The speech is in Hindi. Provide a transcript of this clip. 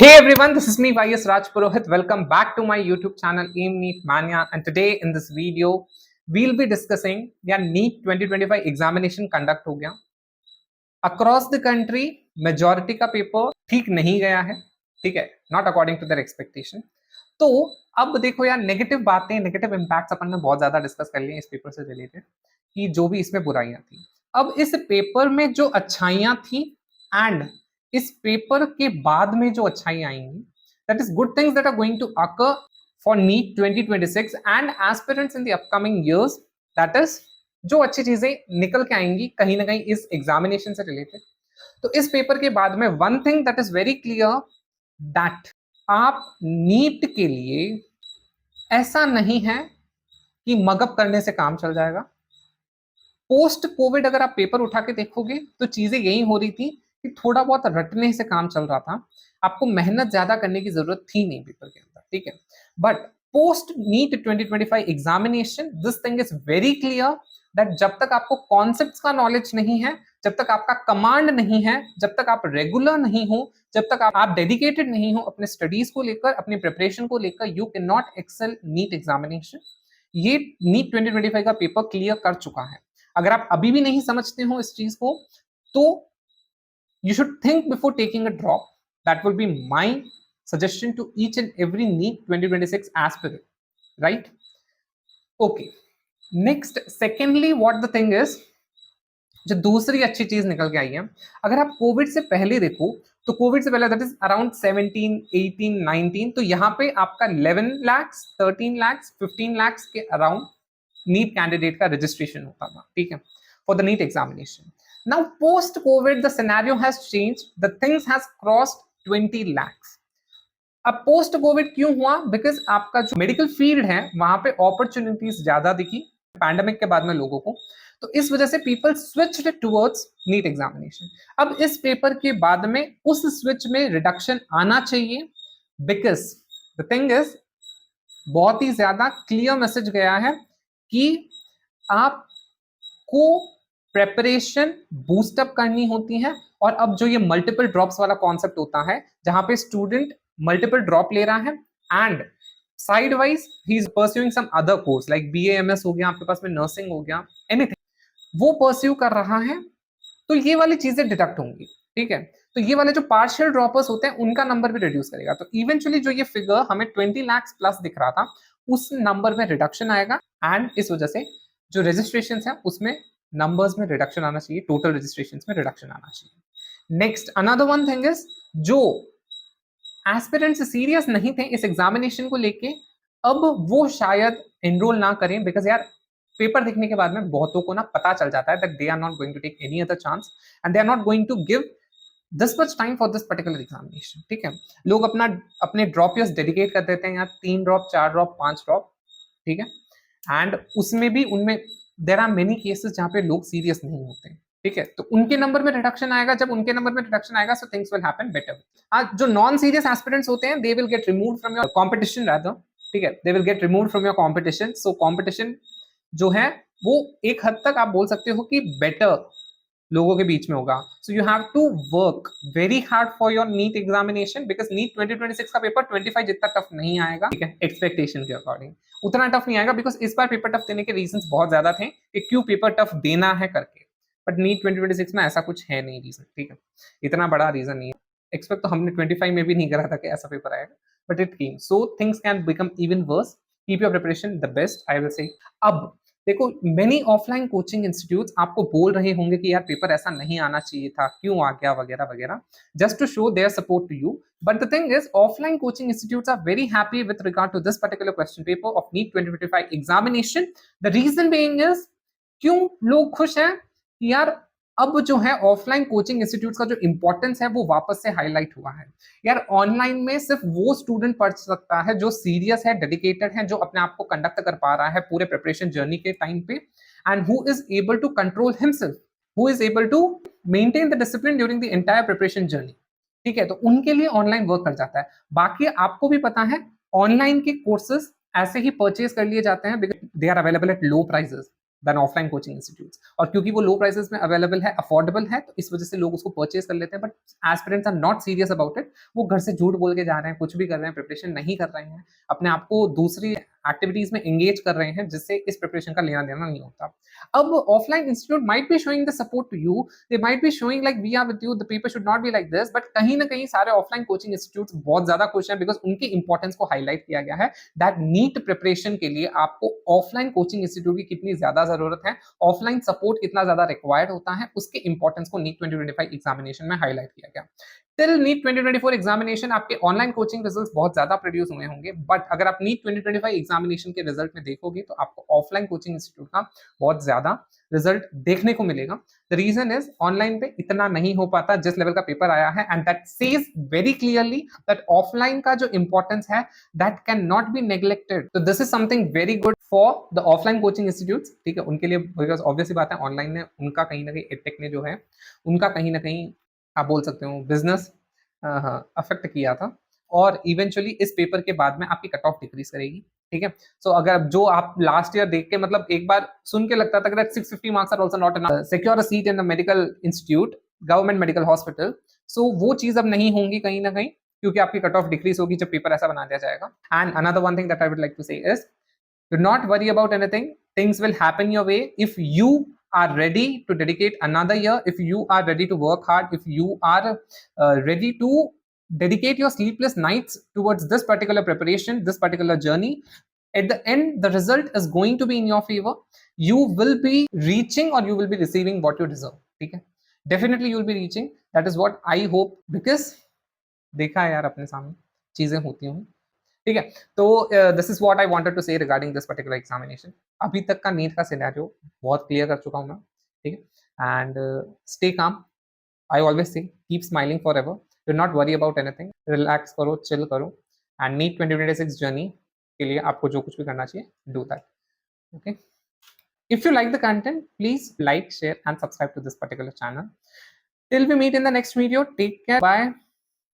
Hey everyone, this is me YS Raj Purohit. Welcome back to my YouTube channel Aim NEET Mania, and today in this video we'll be discussing NEET 2025 examination conduct हो गया अक्रॉस द कंट्री। मेजॉरिटी का पेपर ठीक नहीं गया है, ठीक है, not according to their expectation. तो अब देखो यार, नेगेटिव बातें, नेगेटिव इंपैक्ट्स अपन ने बहुत ज्यादा डिस्कस कर लिए इस पेपर से रिलेटेड कि जो भी इसमें बुराइयां थी। अब इस पेपर में जो अच्छाइयां थी एंड इस पेपर के बाद में जो अच्छाइयां आएंगी, that is good things that are going to occur for NEET 2026 and aspirants in the upcoming years. That is जो अच्छी चीजें निकल के आएंगी कहीं ना कहीं इस एग्जामिनेशन से रिलेटेड। तो इस पेपर के बाद में one thing that is very clear, that आप नीट के लिए ऐसा नहीं है कि मगअप करने से काम चल जाएगा। पोस्ट कोविड अगर आप पेपर उठा के देखोगे तो चीजें यही हो रही थी कि थोड़ा बहुत रटने से काम चल रहा था, आपको मेहनत ज्यादा करने की जरूरत थी नहीं पेपर के अंदर, ठीक है। But post NEET 2025 examination this thing is very clear that जब तक आपको कॉन्सेप्ट्स का नॉलेज नहीं है, जब तक आपका कमांड नहीं है, जब तक आप रेगुलर नहीं हो, जब तक आप डेडिकेटेड नहीं हो अपने स्टडीज को लेकर, अपनी प्रिपरेशन को लेकर, you can not excel NEET examination. ये नीट 2025 का पेपर क्लियर कर चुका है। अगर आप अभी भी नहीं समझते हो इस चीज को तो you should think before taking a drop. That will be my suggestion to each and every NEET 2026 aspirant, right? Okay. Next, secondly, what the thing is, जो दूसरी अच्छी चीज निकल के आई है, अगर आप कोविड से पहले देखो तो कोविड से पहले दैट इज अराउंड 17, 18, 19, तो यहाँ पे आपका 11 लाख, 13 लाख, 15 लाख के अराउंड नीट कैंडिडेट का रजिस्ट्रेशन होता था, ठीक है, for the NEET examination. Now post COVID the scenario has changed, the things has crossed 20 lakhs. अब पोस्ट कोविड क्यों हुआ? बिकॉज आपका जो मेडिकल फील्ड है वहां पे अपॉर्चुनिटीज ज्यादा दिखी पैंडेमिक के बाद में लोगों को, तो इस वजह से people switched towards NEET examination. अब इस पेपर के बाद में उस स्विच में रिडक्शन आना चाहिए, बिकॉज द थिंग इज बहुत ही ज्यादा क्लियर मैसेज गया है कि आपको प्रेपरेशन बूस्टअप करनी होती है। और अब जो ये मल्टीपल ड्रॉप्स वाला कॉन्सेप्ट होता है जहां पे स्टूडेंट मल्टीपल ड्रॉप ले रहा है and sidewise he is pursuing some other course like BAMS हो गया, आपके पास में नर्सिंग हो गया, एनीथिंग वो परस्यू कर रहा है, तो ये वाली चीजें डिडक्ट होंगी, ठीक है। तो ये वाले जो पार्शियल ड्रॉपर्स होते हैं उनका नंबर भी रिड्यूस करेगा। तो इवेंचुअली जो ये फिगर हमें 20 लाख प्लस दिख रहा था उस नंबर में रिडक्शन आएगा एंड इस वजह से जो रजिस्ट्रेशन है उसमें नंबर्स में रिडक्शन आना चाहिए, टोटल रजिस्ट्रेशंस में रिडक्शन आना चाहिए। Next another one thing is, जो एस्पिरेंट्स सीरियस नहीं थे इस एग्जामिनेशन को लेके, अब वो शायद एनरोल ना करें, बिकॉज यार पेपर देखने के बाद में बहुतों को ना पता चल जाता है that they are not going to take any other chance and they are not going to give this much time for this particular examination, ठीक है। लोग अपने ड्रॉप ईयर्स डेडिकेट कर देते हैं यार, 3 ड्रॉप, 4 ड्रॉप, 5 ड्रॉप, ठीक है, एंड उसमें भी उनमें देयर आर मेनी केसेस जहां पे लोग सीरियस नहीं होते हैं, ठीक है। तो उनके नंबर में रिडक्शन आएगा, जब उनके नंबर में रिडक्शन आएगा so things will happen better. आज जो नॉन सीरियस एस्पिरेंट्स होते हैं they will get removed from your competition rather, ठीक है, they will get removed from your competition. So competition जो है वो एक हद तक आप बोल सकते हो कि बेटर लोगों के बीच में होगा। So you have to work very hard for your NEET examination, because NEET 2026 का पेपर 25 जितना टफ नहीं आएगा, ठीक है, एक्सपेक्टेशन के अकॉर्डिंग उतना टफ नहीं आएगा, बिकॉज इस बार पेपर टफ देने के रीजंस बहुत ज्यादा थे कि क्यों पेपर टफ देना है करके, बट नीट 2026 में ऐसा कुछ है नहीं रीजन, ठीक है, इतना बड़ा रीजन नहीं है। एक्सपेक्ट तो हमने 25 में भी नहीं करा था कि ऐसा पेपर आएगा, but it came, so things can become even worse. Keep your preparation the best, I will say. अब देखो, मेनी ऑफलाइन कोचिंग इंस्टीट्यूट्स आपको बोल रहे होंगे कि यार पेपर ऐसा नहीं आना चाहिए था, क्यों आ गया, वगैरह वगैरह, just to show their support to you. But the thing is, offline coaching institutes are very happy with regard to this particular question paper of NEET 2025 examination. The reason being is, क्यों लोग खुश हैं कि यार अब जो है ऑफलाइन कोचिंग इंस्टीट्यूट का जो इंपॉर्टेंस है वो वापस से हाईलाइट हुआ है। यार ऑनलाइन में सिर्फ वो स्टूडेंट पढ़ सकता है जो सीरियस है, डेडिकेटेड है, जो अपने आप को कंडक्ट कर पा रहा है पूरे प्रिपरेशन जर्नी के टाइम पे, and who is able to control himself, who is able to maintain the discipline during the entire preparation journey, ठीक है। तो उनके लिए ऑनलाइन वर्क कर जाता है। बाकी आपको भी पता है ऑनलाइन के कोर्सेज ऐसे ही परचेज कर लिए जाते हैं because they are available at low prices, then offline coaching institutes. और क्योंकि वो लो प्राइसेस में अवेलेबल है, अफोर्डेबल है, तो इस वजह से लोग उसको परचेज कर लेते हैं। But aspirants are not serious about it, वो घर से झूठ बोल के जा रहे हैं, कुछ भी कर रहे हैं, प्रिपरेशन नहीं कर रहे हैं, अपने आप को दूसरी एक्टिविटीज में एंगेज कर रहे हैं, जिससे इस प्रिपरेशन का लेना देना नहीं होता। अब offline institute might be showing the support to you, they might be showing like we are with you, the paper should not be like this, but कहीं ना कहीं सारे ऑफलाइन कोचिंग इंस्टीट्यूट्स बहुत ज्यादा खुश हैं, बिकॉज उनकी इंपॉर्टेंस को हाईलाइट किया गया है दैट नीट प्रिपरेशन के लिए आपको ऑफलाइन कोचिंग इंस्टीट्यूट की कितनी ज्यादा जरूरत है, ऑफलाइन सपोर्ट कितना ज्यादा रिक्वायर्ड होता है, उसके इंपॉर्टेंस को नीट 2025 एग्जामिनेशन में हाईलाइट किया गया। टिल नीट 2024 एग्जामिनेशन आपके ऑनलाइन कोचिंग रिजल्ट्स बहुत ज्यादा प्रोड्यूस हुए होंगे, बट अगर आप नीट 2025 एग्जामिनेशन के रिजल्ट में देखोगे तो आपको ऑफलाइन कोचिंग इंस्टीट्यूट का बहुत ज्यादा रिजल्ट देखने को मिलेगा। द रीजन इज ऑनलाइन पे इतना नहीं हो पाता जिस लेवल का पेपर आया है, and that says very clearly that offline का जो इंपॉर्टेंस है that can not be neglected. तो this is something very good for the offline coaching institutes, ठीक है, उनके लिए, बिकॉज ऑब्वियसली बात है ऑनलाइन ने उनका कहीं ना कहीं एडटेक ने जो है उनका कहीं ना कहीं आप बोल सकते हो बिजनेस अफेक्ट किया था, और इवेंचुअली इस पेपर के बाद में आपकी कट ऑफ डिक्रीज करेगी, ठीक है। सो अगर जो आप लास्ट ईयर देख के मतलब एक बार सुन के लगता था कि 650 marks are also not enough secure a seat in the medical institute, government medical hospital, so वो चीज अब नहीं होंगी कहीं ना कहीं, क्योंकि आपकी कट ऑफ डिक्रीज होगी जब पेपर ऐसा बना दिया जाएगा। And another one thing that I would like to say is do not worry about anything, things will happen your way if you are ready to dedicate another year, if you are ready to work hard, if you are ready to dedicate your sleepless nights towards this particular preparation, this particular journey. At the end the result is going to be in your favor, you will be reaching or you will be receiving what you deserve, ठीक है, definitely you will be reaching, that is what I hope, because देखा है यार अपने सामने चीजें होती हैं, ठीक है। तो this is what I wanted to say regarding this particular examination. अभी तक का नीट का सिनेरियो बहुत क्लियर कर चुका हूं मैं, ठीक है, and stay calm, I always say keep smiling for ever, do not worry about anything, relax करो, चिल करो, एंड नीट 2026 जर्नी के लिए आपको जो कुछ भी करना चाहिए do that, okay. If you like the content, please like, share and subscribe to this particular channel. Till we meet in the next video, take care, bye.